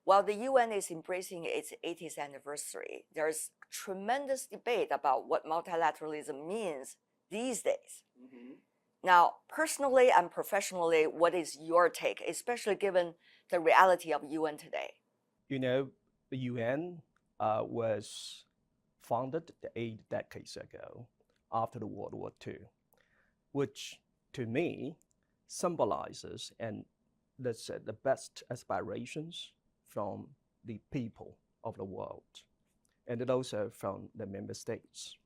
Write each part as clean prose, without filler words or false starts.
While the UN is embracing its 80th anniversary, there's tremendous debate about what multilateralism means these days. Mm-hmm. Now, personally and professionally, what is your take, especially given the reality of UN today? You know, the UN was founded 8 decades ago after the World War II, which to me symbolizes and let's say the best aspirations from the people of the world, and it also from the member states.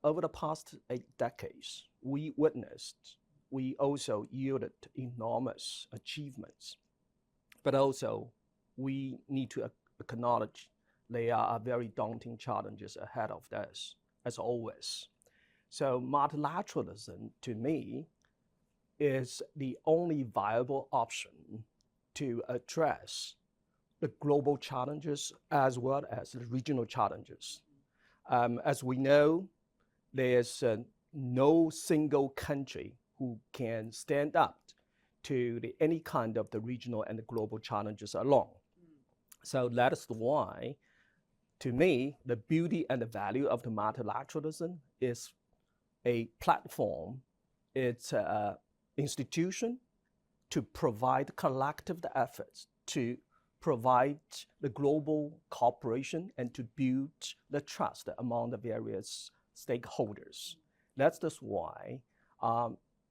Over the past 8 decades, we also yielded enormous achievements, but also we need to acknowledge there are very daunting challenges ahead of us, as always. So multilateralism, to me, is the only viable option to address the global challenges as well as the regional challenges. As we know, there's no single country who can stand up to any kind of the regional and the global challenges alone. So that is why, to me, the beauty and the value of the multilateralism is a platform, it's an institution to provide collective efforts to provide the global cooperation and to build the trust among the various stakeholders. That's just why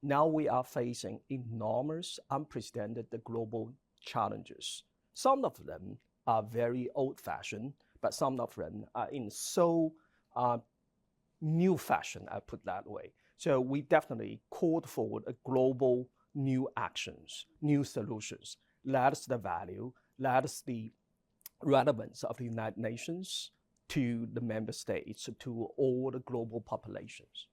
now we are facing enormous, unprecedented global challenges. Some of them are very old-fashioned, but some of them are in so new fashion, I put that way. So we definitely called for a global new actions, new solutions. That is the value, that is the relevance of the United Nations to the member states, to all the global populations.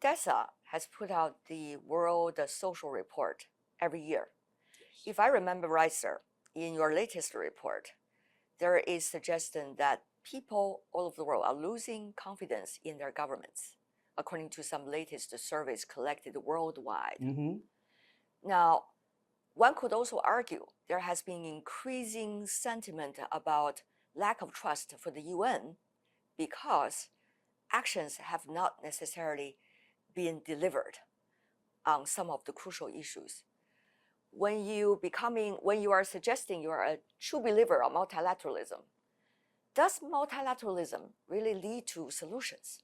DESA has put out the World Social Report every year. Yes. If I remember right, sir, in your latest report, there is suggestion that people all over the world are losing confidence in their governments, according to some latest surveys collected worldwide. Mm-hmm. Now, one could also argue there has been increasing sentiment about lack of trust for the UN because actions have not necessarily been delivered on some of the crucial issues. When you are suggesting you are a true believer of multilateralism, does multilateralism really lead to solutions?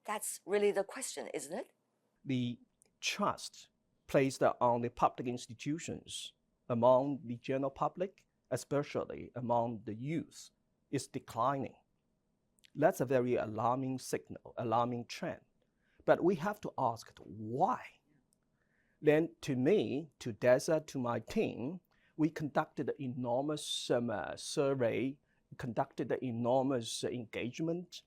That's really the question, isn't it? The trust placed on the public institutions among the general public, especially among the youth, is declining. That's a very alarming signal, alarming trend. But we have to ask why. Then to me, to DESA, to my team, we conducted an enormous survey, conducted an enormous engagement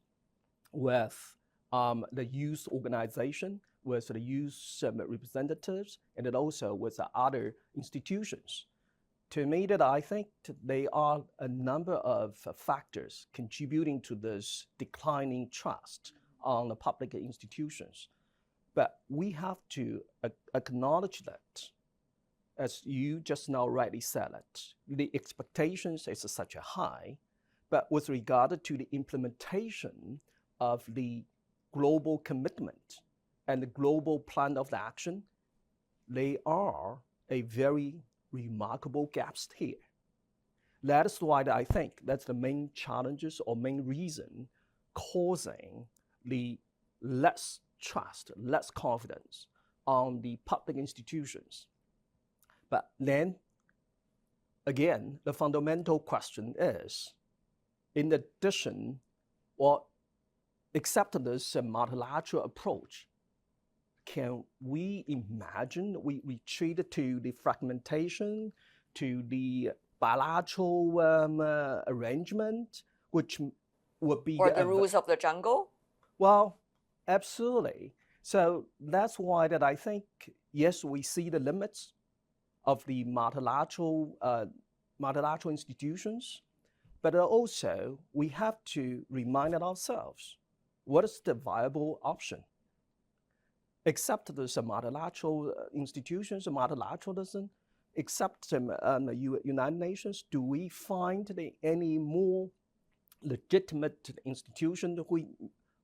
with the youth organization, with the youth representatives, and then also with the other institutions. To me, that I think there are a number of factors contributing to this declining trust on the public institutions. But we have to acknowledge that, as you just now rightly said it, the expectations is such a high, but with regard to the implementation of the global commitment and the global plan of the action, there are a very remarkable gaps here. That is why I think that's the main challenges or main reason causing the less trust, less confidence on the public institutions. But then, again, the fundamental question is, in addition, or except this multilateral approach, can we imagine we retreat to the fragmentation, to the bilateral arrangement, which would be or the rules of the jungle? Well, absolutely. So that's why that I think, yes, we see the limits of the multilateral institutions, but also we have to remind ourselves, what is the viable option? Except there's multilateral institutions, multilateralism, except the United Nations, do we find any more legitimate institution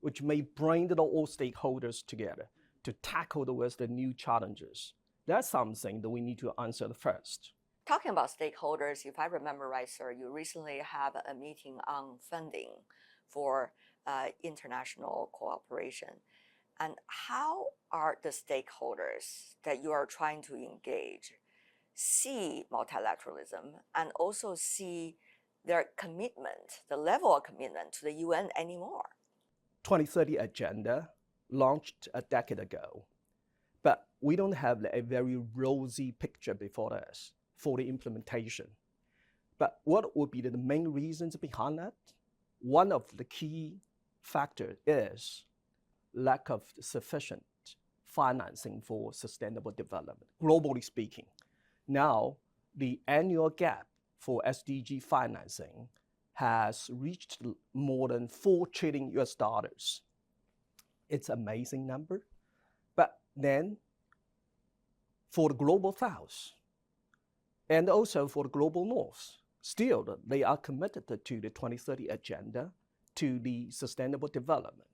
which may bring all stakeholders together to tackle the new challenges? That's something that we need to answer first. Talking about stakeholders, if I remember right, sir, you recently have a meeting on funding for international cooperation. And how are the stakeholders that you are trying to engage see multilateralism and also see their commitment, the level of commitment to the UN anymore? 2030 agenda launched a decade ago, but we don't have a very rosy picture before us for the implementation. But what would be the main reasons behind that? One of the key factors is lack of sufficient financing for sustainable development, globally speaking. Now, the annual gap for SDG financing has reached more than $4 trillion US dollars. It's an amazing number. But then, for the global South, and also for the global North, still they are committed to the 2030 agenda, to the sustainable development.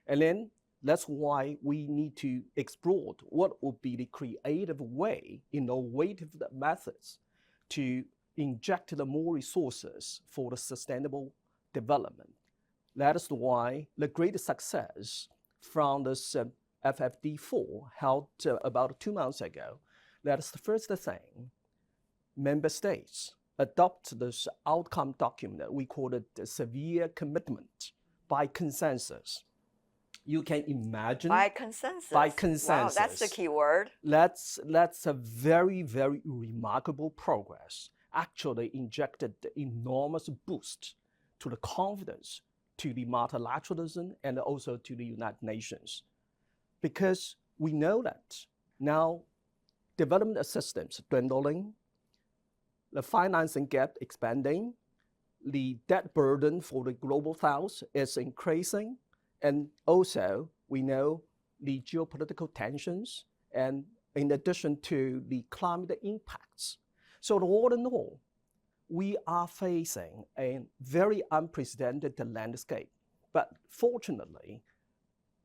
And then that's why we need to explore what would be the creative way, innovative methods to inject the more resources for the sustainable development. That is why the great success from this FFD4 held about 2 months ago, that is the first thing. Member states adopt this outcome document that we call it the severe commitment by consensus. You can imagine. By consensus. By consensus. Wow, that's the key word. That's a very, very remarkable progress. Actually injected enormous boost to the confidence to the multilateralism and also to the United Nations. Because we know that now development assistance dwindling, the financing gap expanding, the debt burden for the global South is increasing, and also we know the geopolitical tensions, and in addition to the climate impacts. So all in all, we are facing a very unprecedented landscape. But fortunately,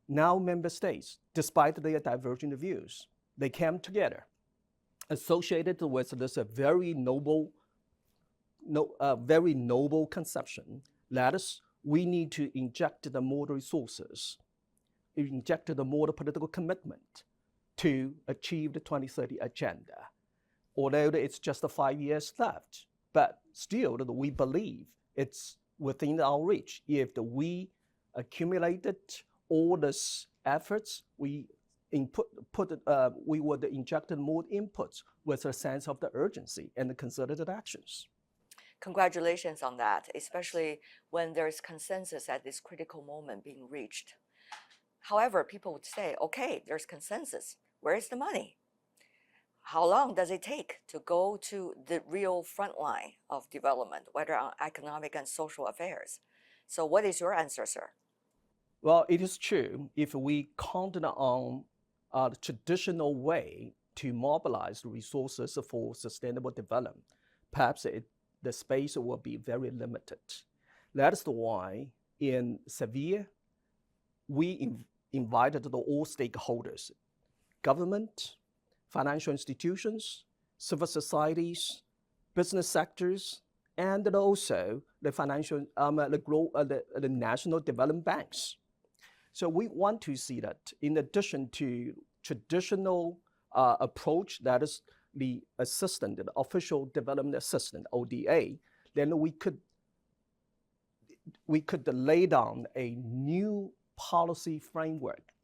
now member states, despite their divergent views, they came together, associated with this very noble conception that is, we need to inject the more resources, inject the more political commitment to achieve the 2030 agenda. Although it's just 5 years left, but still we believe it's within our reach. If we accumulated all these efforts, we would inject more inputs with a sense of the urgency and the concerted actions. Congratulations on that, especially when there's consensus at this critical moment being reached. However, people would say, okay, there's consensus. Where is the money? How long does it take to go to the real front line of development, whether on economic and social affairs? So what is your answer, sir? Well, it is true. If we count on the traditional way to mobilize resources for sustainable development, perhaps the space will be very limited. That is why in Seville, we invited all stakeholders, government, financial institutions, civil societies, business sectors, and also the financial, the national development banks. So we want to see that in addition to traditional approach, that is the assistant, the official development assistant, ODA, then we could lay down a new policy framework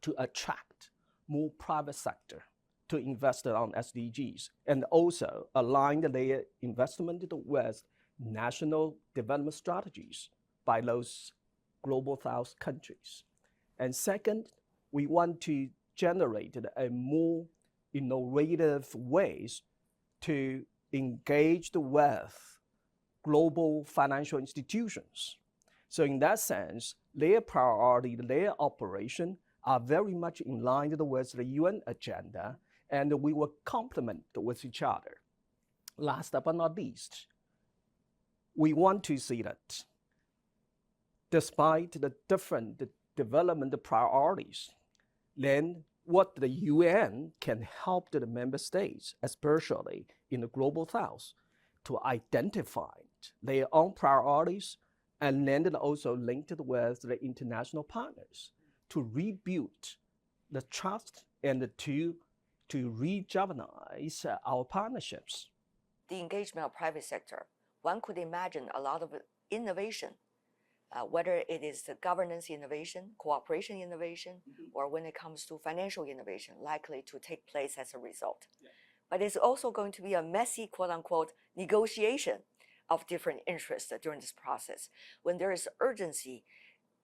to attract more private sector to invest on SDGs and also align their investment with national development strategies by those global South countries. And second, we want to generate a more innovative ways to engage with global financial institutions. So in that sense, their priority, their operation are very much in line with the UN agenda and we will complement with each other. Last but not least, we want to see that despite the different development priorities, then what the UN can help the member states, especially in the global south, to identify their own priorities and then also linked with the international partners to rebuild the trust and to rejuvenate our partnerships. The engagement of private sector, one could imagine a lot of innovation, whether it is the governance innovation, cooperation innovation, or when it comes to financial innovation, likely to take place as a result. Yeah. But it's also going to be a messy, quote unquote, negotiation of different interests during this process. When there is urgency,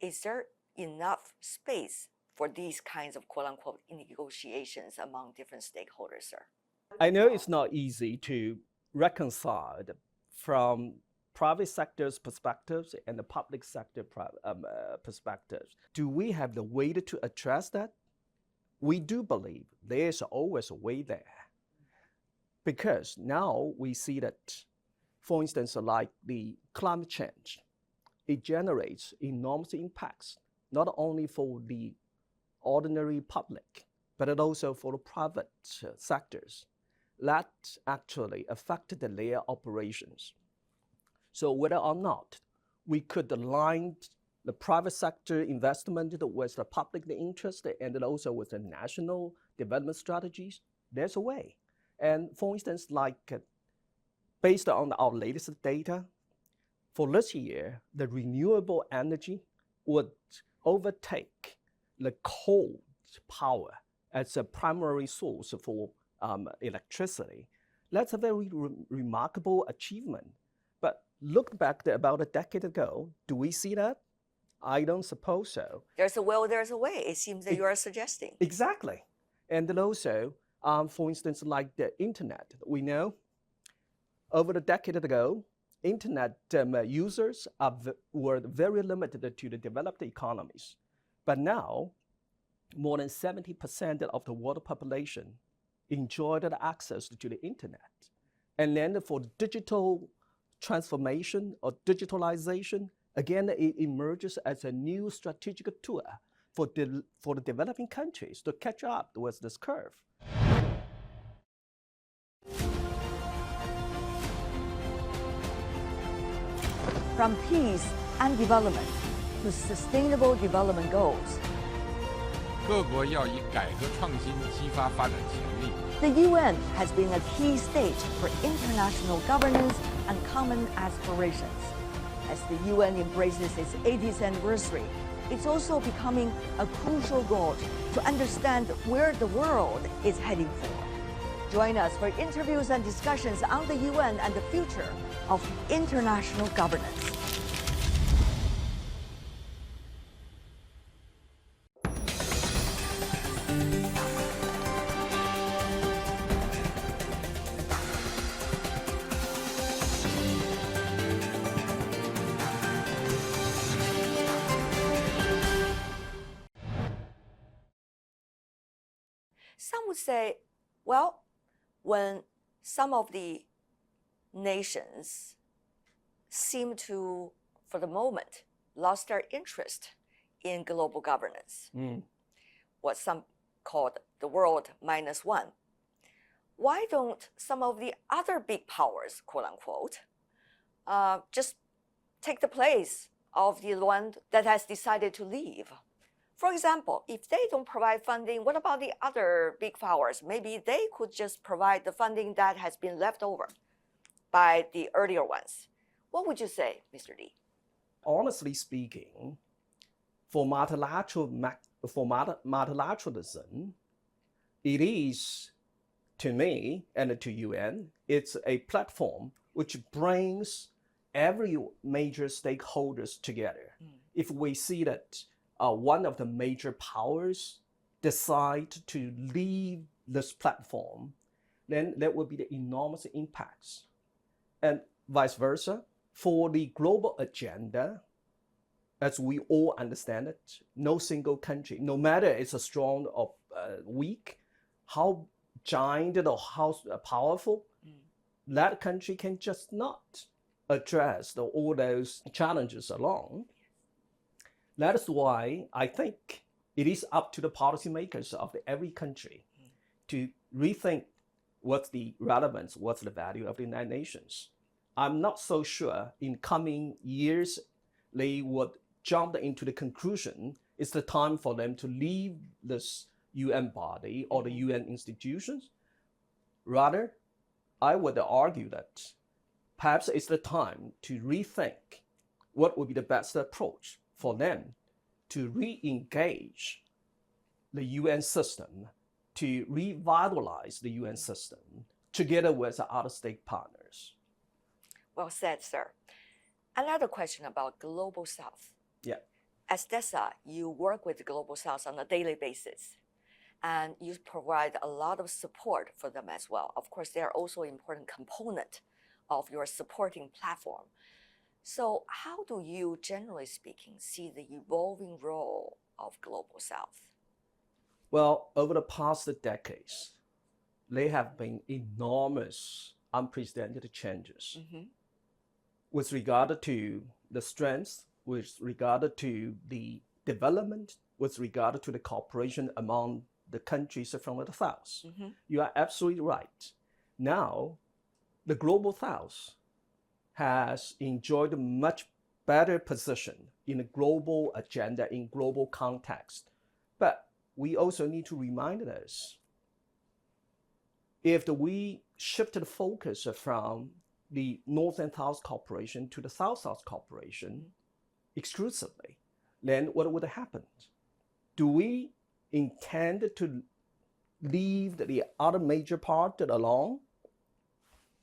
is there enough space for these kinds of quote unquote negotiations among different stakeholders, sir? I know it's not easy to reconcile from private sector's perspectives and the public sector perspectives. Do we have the way to address that? We do believe there's always a way there. Because now we see that, for instance, like the climate change, it generates enormous impacts, not only for the ordinary public, but also for the private sectors. That actually affected their operations. So whether or not we could align the private sector investment with the public interest and also with the national development strategies, there's a way. And for instance, like based on our latest data, for this year, the renewable energy would overtake the coal power as a primary source for electricity. That's a very remarkable achievement. But look back about a decade ago, do we see that? I don't suppose so. There's a will, there's a way, it seems that you are suggesting. Exactly. And then also, for instance, like the internet, we know over a decade ago, internet users were very limited to the developed economies. But now, more than 70% of the world population enjoyed access to the internet. And then for digital transformation or digitalization, again, it emerges as a new strategic tool for the developing countries to catch up with this curve. From peace and development to sustainable development goals, 各国要以改革创新激发发展潜力。 the UN has been a key stage for international governance and common aspirations. As the UN embraces its 80th anniversary, it's also becoming a crucial goal to understand where the world is heading for. Join us for interviews and discussions on the UN and the future of international governance. Some would say, well, when some of the nations seem to, for the moment, lost their interest in global governance, what some called the world -1, why don't some of the other big powers, quote unquote, just take the place of the one that has decided to leave? For example, if they don't provide funding, what about the other big powers? Maybe they could just provide the funding that has been left over by the earlier ones. What would you say, Mr. Li? Honestly speaking, for multilateralism, it is, to me and to UN, it's a platform which brings every major stakeholders together. If we see that one of the major powers decide to leave this platform, then there will be the enormous impacts. And vice versa, for the global agenda, as we all understand it, no single country, no matter it's a strong or weak, how giant or powerful, that country can just not address all those challenges alone. That is why I think it is up to the policymakers of every country to rethink what's the relevance, what's the value of the United Nations. I'm not so sure in coming years they would jump into the conclusion it's the time for them to leave this UN body or the UN institutions. Rather, I would argue that perhaps it's the time to rethink what would be the best approach for them to re-engage the UN system, to revitalize the UN system together with the other state partners. Well said, sir. Another question about Global South. Yeah. As DESA, you work with the Global South on a daily basis, and you provide a lot of support for them as well. Of course, they are also an important component of your supporting platform. So how do you, generally speaking, see the evolving role of Global South? Well, over the past decades, there have been enormous, unprecedented changes with regard to the strengths, with regard to the development, with regard to the cooperation among the countries from the South. You are absolutely right. Now, the Global South has enjoyed a much better position in the global agenda, in global context. But we also need to remind us, if we shift the focus from the North and South cooperation to the South-South cooperation exclusively, then what would happen? Do we intend to leave the other major part alone?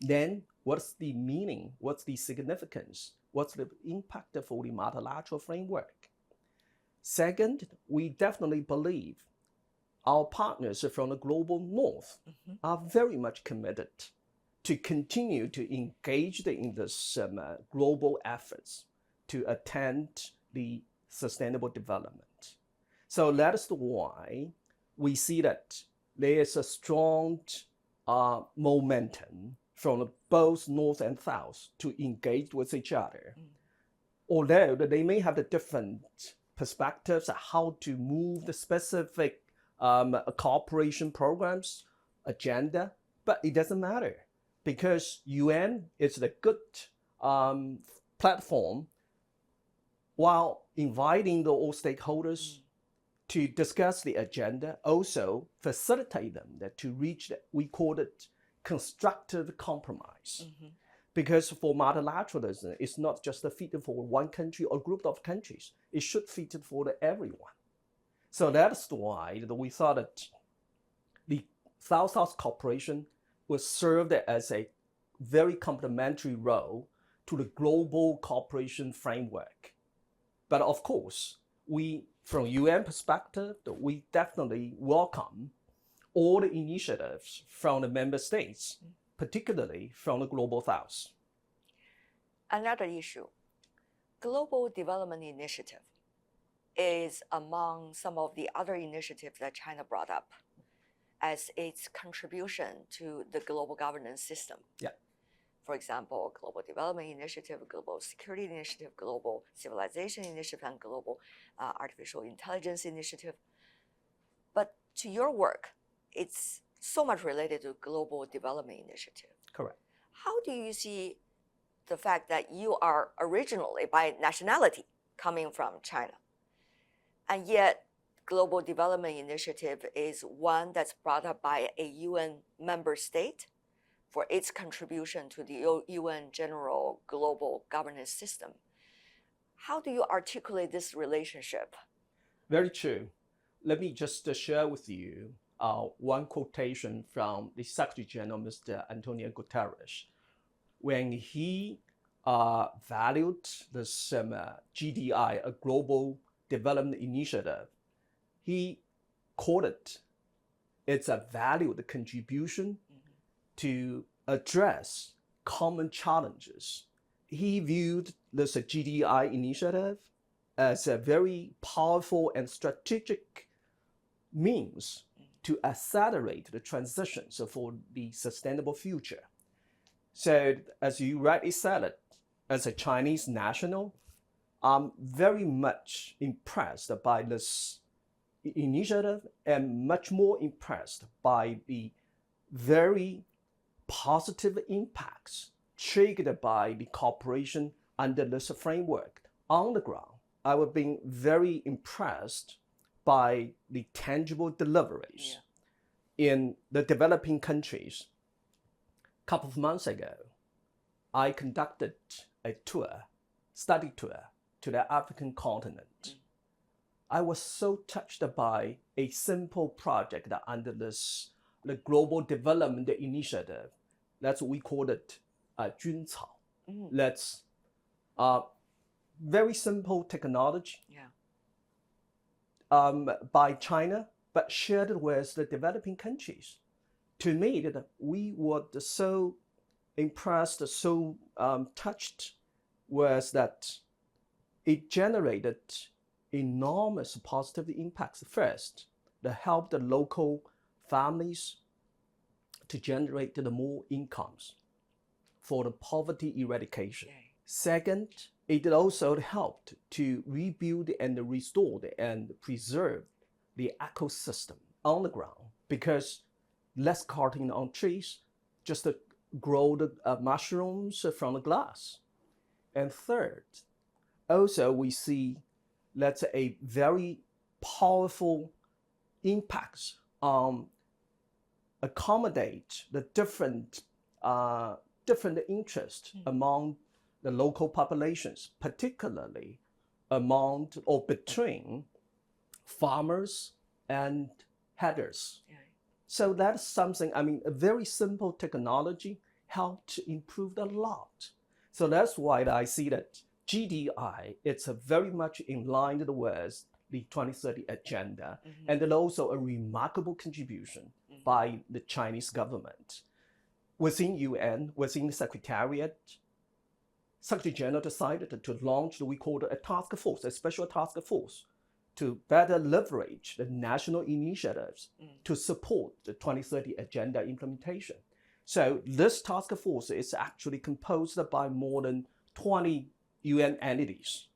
Then what's the meaning? What's the significance? What's the impact for the multilateral framework? Second, we definitely believe our partners from the global North are very much committed to continue to engage in this global efforts to attain the sustainable development. So that is why we see that there is a strong momentum from both North and South to engage with each other. Although they may have the different perspectives on how to move the specific cooperation programs, agenda, but it doesn't matter because UN is the good platform while inviting the all stakeholders to discuss the agenda, also facilitate them to reach, we call it constructive compromise. Because for multilateralism, it's not just a fit for one country or group of countries. It should fit for everyone. So that's why we thought that the South-South cooperation was served as a very complementary role to the global cooperation framework. But of course, from UN perspective, we definitely welcome all the initiatives from the member states, particularly from the Global South. Another issue, Global Development Initiative is among some of the other initiatives that China brought up as its contribution to the global governance system. Yeah. For example, Global Development Initiative, Global Security Initiative, Global Civilization Initiative, and Global Artificial Intelligence Initiative. But to your work, it's so much related to Global Development Initiative. Correct. How do you see the fact that you are originally by nationality coming from China, and yet Global Development Initiative is one that's brought up by a UN member state for its contribution to the UN general global governance system? How do you articulate this relationship? Very true. Let me just share with you one quotation from the Secretary General, Mr. Antonio Guterres, when he valued this GDI, a Global Development Initiative. He called it's a valued contribution to address common challenges. He viewed this GDI initiative as a very powerful and strategic means to accelerate the transitions for the sustainable future. So as you rightly said it, as a Chinese national, I'm very much impressed by this initiative and much more impressed by the very positive impacts triggered by the cooperation under this framework on the ground. I was being very impressed by the tangible deliveries in the developing countries. A couple of months ago, I conducted a study tour to the African continent. I was so touched by a simple project that under the Global Development Initiative, that's what we call it, Juncao. That's very simple technology by China, but shared with the developing countries. To me, that we were so impressed, so touched, was that it generated enormous positive impacts. First, to help the local families to generate more incomes for the poverty eradication. Second, it also helped to rebuild and restore and preserve the ecosystem on the ground, because less cutting on trees, just to grow the mushrooms from the glass. And third, also we see that's a very powerful impacts on accommodate the different interests among the local populations, particularly among or between farmers and herders. So that's something, I mean, a very simple technology helped to improve a lot. So that's why I see that GDI, it's a very much in line with the 2030 agenda, and then also a remarkable contribution by the Chinese government. Within UN, within the Secretariat, Secretary General decided to launch what we call a task force, a special task force, to better leverage the national initiatives to support the 2030 agenda implementation. So this task force is actually composed by more than 20 UN entities.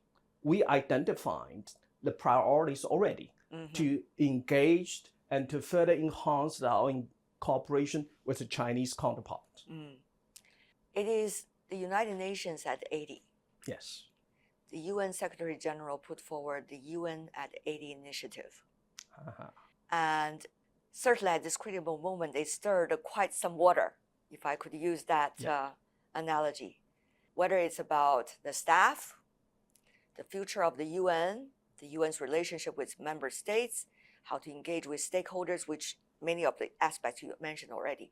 We identified the priorities already to engage and to further enhance our cooperation with the Chinese counterpart. It is the United Nations at 80. Yes. The UN Secretary General put forward the UN at 80 initiative. And certainly at this critical moment, they stirred quite some water, if I could use that analogy. Whether it's about the staff, the future of the UN's relationship with member states, how to engage with stakeholders, which many of the aspects you mentioned already.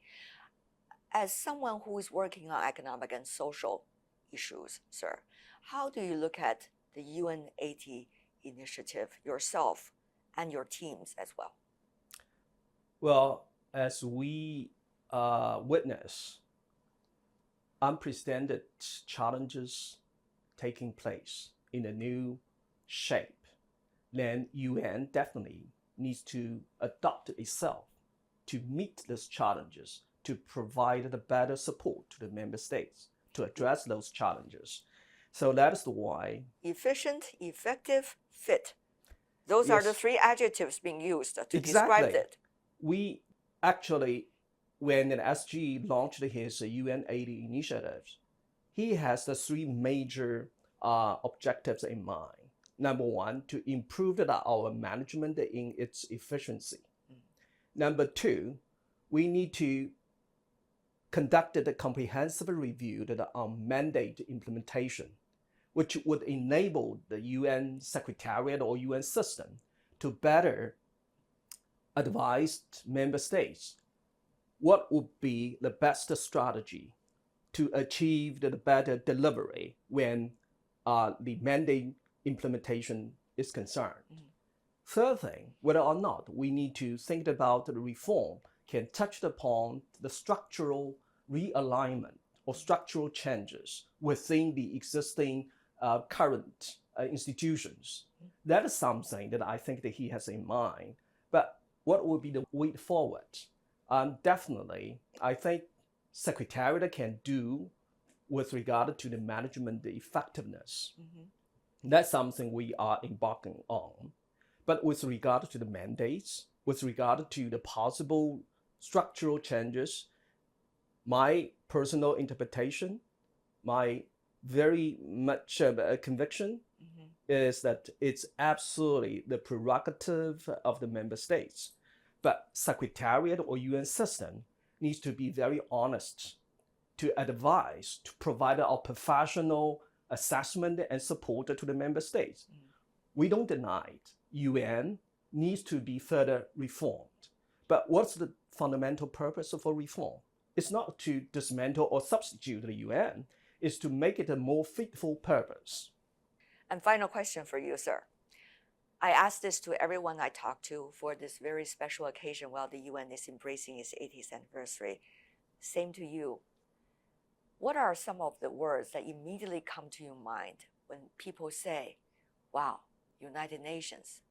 As someone who is working on economic and social issues, sir, how do you look at the UN 80 initiative yourself and your teams as well? Well, as we witness unprecedented challenges taking place in a new shape, then UN definitely needs to adapt itself to meet these challenges, to provide the better support to the member states to address those challenges. So that is why efficient, effective, fit. Those are the three adjectives being used to describe it. We actually, when the SG launched his UN 80 initiatives, he has the three major objectives in mind. Number one, to improve our management in its efficiency. Number two, we need to conduct a comprehensive review on mandate implementation, which would enable the UN Secretariat or UN system to better advise member states what would be the best strategy to achieve the better delivery when the mandate implementation is concerned. Third thing, whether or not we need to think about the reform can touch upon the structural realignment or structural changes within the existing current institutions. That is something that I think that he has in mind. But what would be the way forward? Definitely, I think Secretariat can do with regard to the management, the effectiveness. That's something we are embarking on. But with regard to the mandates, with regard to the possible structural changes, my personal interpretation, my very much conviction is that it's absolutely the prerogative of the member states. But Secretariat or UN system needs to be very honest to advise, to provide our professional assessment and support to the member states. We don't deny it. UN needs to be further reformed. But what's the fundamental purpose of a reform? It's not to dismantle or substitute the UN, it's to make it a more fitful purpose. And final question for you, sir. I ask this to everyone I talk to for this very special occasion while the UN is embracing its 80th anniversary. Same to you. What are some of the words that immediately come to your mind when people say, wow, United Nations,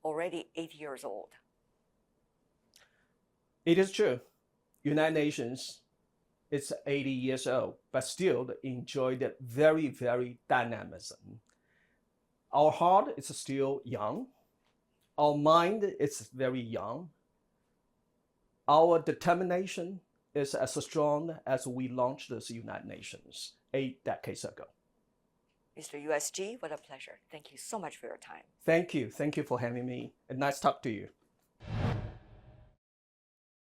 already 80 years old? It is true. United Nations is 80 years old, but still enjoy that very, very dynamism. Our heart is still young. Our mind is very young. Our determination is as strong as we launched this United Nations 8 decades ago. Mr. USG, what a pleasure. Thank you so much for your time. Thank you. Thank you for having me. And nice talk to you.